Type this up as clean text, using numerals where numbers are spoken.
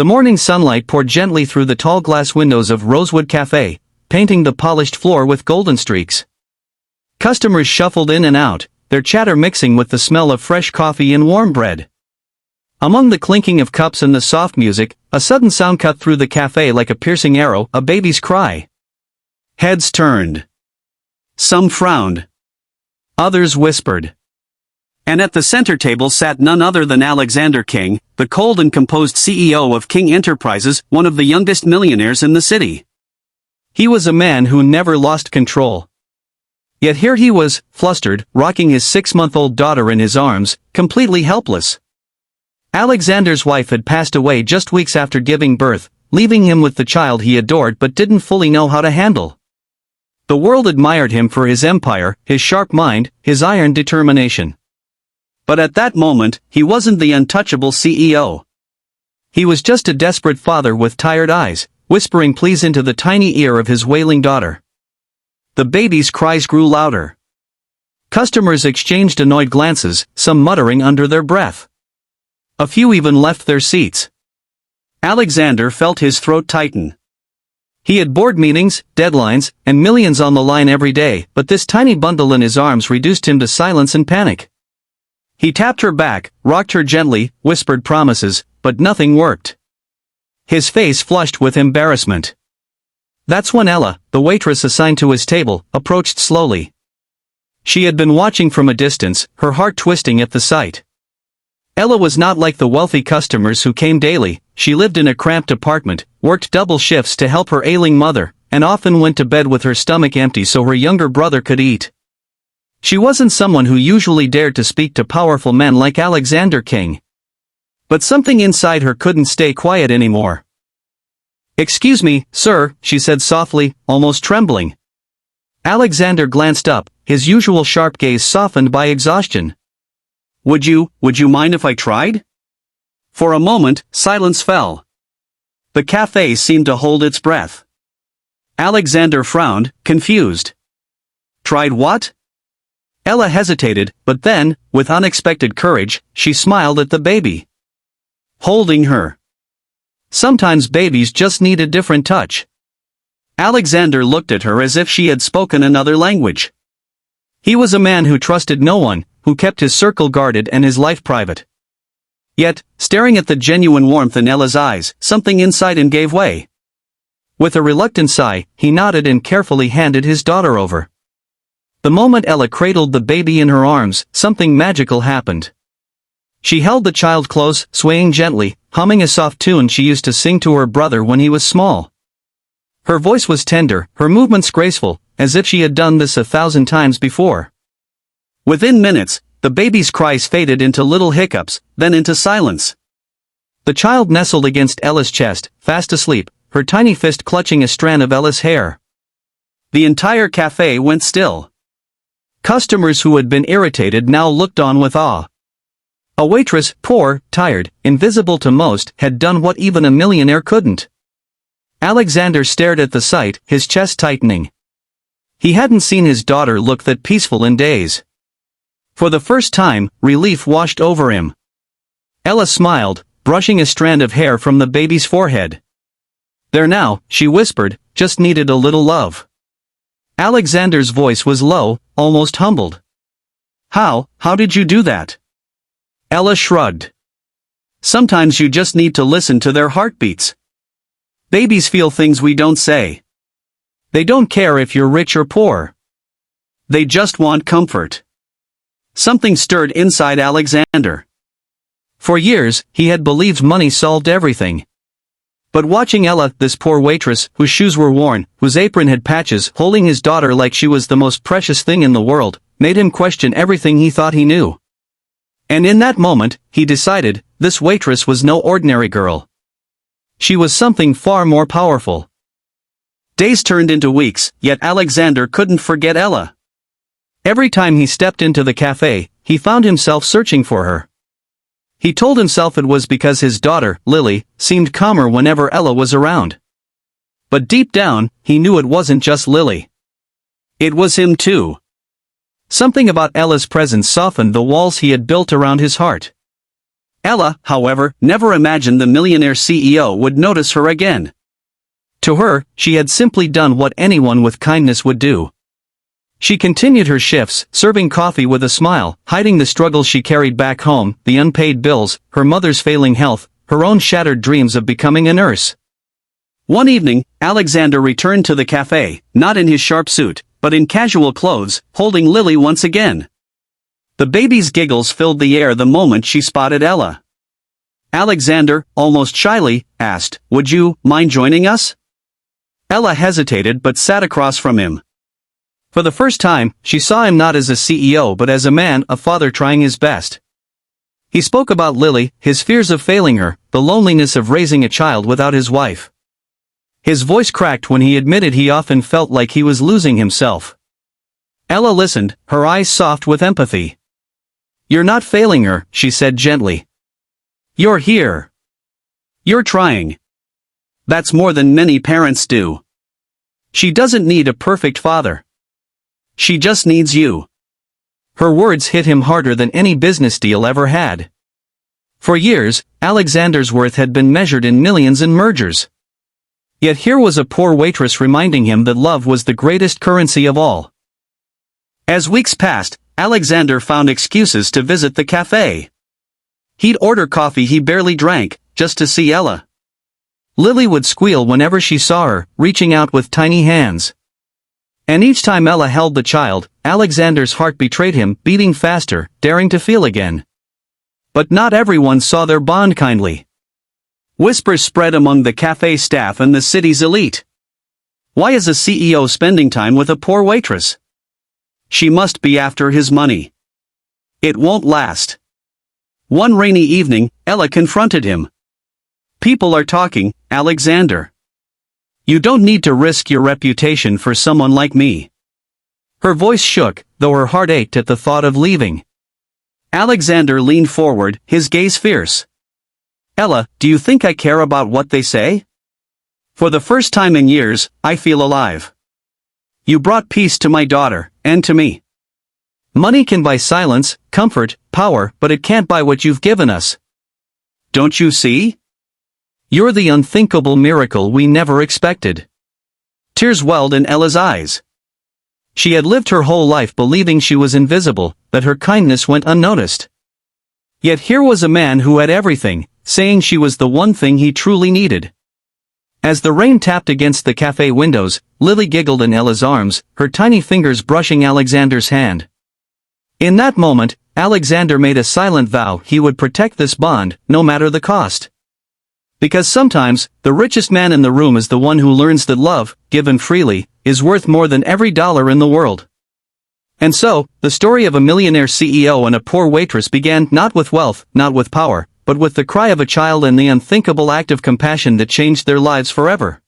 The morning sunlight poured gently through the tall glass windows of Rosewood Café, painting the polished floor with golden streaks. Customers shuffled in and out, their chatter mixing with the smell of fresh coffee and warm bread. Among the clinking of cups and the soft music, a sudden sound cut through the cafe like a piercing arrow, a baby's cry. Heads turned. Some frowned. Others whispered. And at the center table sat none other than Alexander King, the cold and composed CEO of King Enterprises, one of the youngest millionaires in the city. He was a man who never lost control. Yet here he was, flustered, rocking his 6-month-old daughter in his arms, completely helpless. Alexander's wife had passed away just weeks after giving birth, leaving him with the child he adored but didn't fully know how to handle. The world admired him for his empire, his sharp mind, his iron determination. But at that moment, he wasn't the untouchable CEO. He was just a desperate father with tired eyes, whispering pleas into the tiny ear of his wailing daughter. The baby's cries grew louder. Customers exchanged annoyed glances, some muttering under their breath. A few even left their seats. Alexander felt his throat tighten. He had board meetings, deadlines, and millions on the line every day, but this tiny bundle in his arms reduced him to silence and panic. He tapped her back, rocked her gently, whispered promises, but nothing worked. His face flushed with embarrassment. That's when Ella, the waitress assigned to his table, approached slowly. She had been watching from a distance, her heart twisting at the sight. Ella was not like the wealthy customers who came daily. She lived in a cramped apartment, worked double shifts to help her ailing mother, and often went to bed with her stomach empty so her younger brother could eat. She wasn't someone who usually dared to speak to powerful men like Alexander King. But something inside her couldn't stay quiet anymore. "Excuse me, sir," she said softly, almost trembling. Alexander glanced up, his usual sharp gaze softened by exhaustion. Would you mind if I tried?" For a moment, silence fell. The cafe seemed to hold its breath. Alexander frowned, confused. "Tried what?" Ella hesitated, but then, with unexpected courage, she smiled at the baby. Holding her. Sometimes babies just need a different touch. Alexander looked at her as if she had spoken another language. He was a man who trusted no one, who kept his circle guarded and his life private. Yet, staring at the genuine warmth in Ella's eyes, something inside him gave way. With a reluctant sigh, he nodded and carefully handed his daughter over. The moment Ella cradled the baby in her arms, something magical happened. She held the child close, swaying gently, humming a soft tune she used to sing to her brother when he was small. Her voice was tender, her movements graceful, as if she had done this 1,000 times before. Within minutes, the baby's cries faded into little hiccups, then into silence. The child nestled against Ella's chest, fast asleep, her tiny fist clutching a strand of Ella's hair. The entire cafe went still. Customers who had been irritated now looked on with awe. A waitress, poor, tired, invisible to most, had done what even a millionaire couldn't. Alexander stared at the sight, his chest tightening. He hadn't seen his daughter look that peaceful in days. For the first time, relief washed over him. Ella smiled, brushing a strand of hair from the baby's forehead. "There now," she whispered, "just needed a little love." Alexander's voice was low, almost humbled. How did you do that?" Ella shrugged. "Sometimes you just need to listen to their heartbeats. Babies feel things we don't say. They don't care if you're rich or poor. They just want comfort." Something stirred inside Alexander. For years, he had believed money solved everything. But watching Ella, this poor waitress, whose shoes were worn, whose apron had patches, holding his daughter like she was the most precious thing in the world, made him question everything he thought he knew. And in that moment, he decided, this waitress was no ordinary girl. She was something far more powerful. Days turned into weeks, yet Alexander couldn't forget Ella. Every time he stepped into the cafe, he found himself searching for her. He told himself it was because his daughter, Lily, seemed calmer whenever Ella was around. But deep down, he knew it wasn't just Lily. It was him too. Something about Ella's presence softened the walls he had built around his heart. Ella, however, never imagined the millionaire CEO would notice her again. To her, she had simply done what anyone with kindness would do. She continued her shifts, serving coffee with a smile, hiding the struggles she carried back home, the unpaid bills, her mother's failing health, her own shattered dreams of becoming a nurse. One evening, Alexander returned to the cafe, not in his sharp suit, but in casual clothes, holding Lily once again. The baby's giggles filled the air the moment she spotted Ella. Alexander, almost shyly, asked, "Would you mind joining us?" Ella hesitated but sat across from him. For the first time, she saw him not as a CEO but as a man, a father trying his best. He spoke about Lily, his fears of failing her, the loneliness of raising a child without his wife. His voice cracked when he admitted he often felt like he was losing himself. Ella listened, her eyes soft with empathy. "You're not failing her," she said gently. "You're here. You're trying. That's more than many parents do. She doesn't need a perfect father. She just needs you." Her words hit him harder than any business deal ever had. For years, Alexander's worth had been measured in millions in mergers. Yet here was a poor waitress reminding him that love was the greatest currency of all. As weeks passed, Alexander found excuses to visit the cafe. He'd order coffee he barely drank, just to see Ella. Lily would squeal whenever she saw her, reaching out with tiny hands. And each time Ella held the child, Alexander's heart betrayed him, beating faster, daring to feel again. But not everyone saw their bond kindly. Whispers spread among the cafe staff and the city's elite. Why is a CEO spending time with a poor waitress? She must be after his money. It won't last. One rainy evening, Ella confronted him. "People are talking, Alexander. You don't need to risk your reputation for someone like me." Her voice shook, though her heart ached at the thought of leaving. Alexander leaned forward, his gaze fierce. "Ella, do you think I care about what they say? For the first time in years, I feel alive. You brought peace to my daughter, and to me. Money can buy silence, comfort, power, but it can't buy what you've given us. Don't you see? You're the unthinkable miracle we never expected." Tears welled in Ella's eyes. She had lived her whole life believing she was invisible, that her kindness went unnoticed. Yet here was a man who had everything, saying she was the one thing he truly needed. As the rain tapped against the cafe windows, Lily giggled in Ella's arms, her tiny fingers brushing Alexander's hand. In that moment, Alexander made a silent vow he would protect this bond, no matter the cost. Because sometimes, the richest man in the room is the one who learns that love, given freely, is worth more than every dollar in the world. And so, the story of a millionaire CEO and a poor waitress began not with wealth, not with power, but with the cry of a child and the unthinkable act of compassion that changed their lives forever.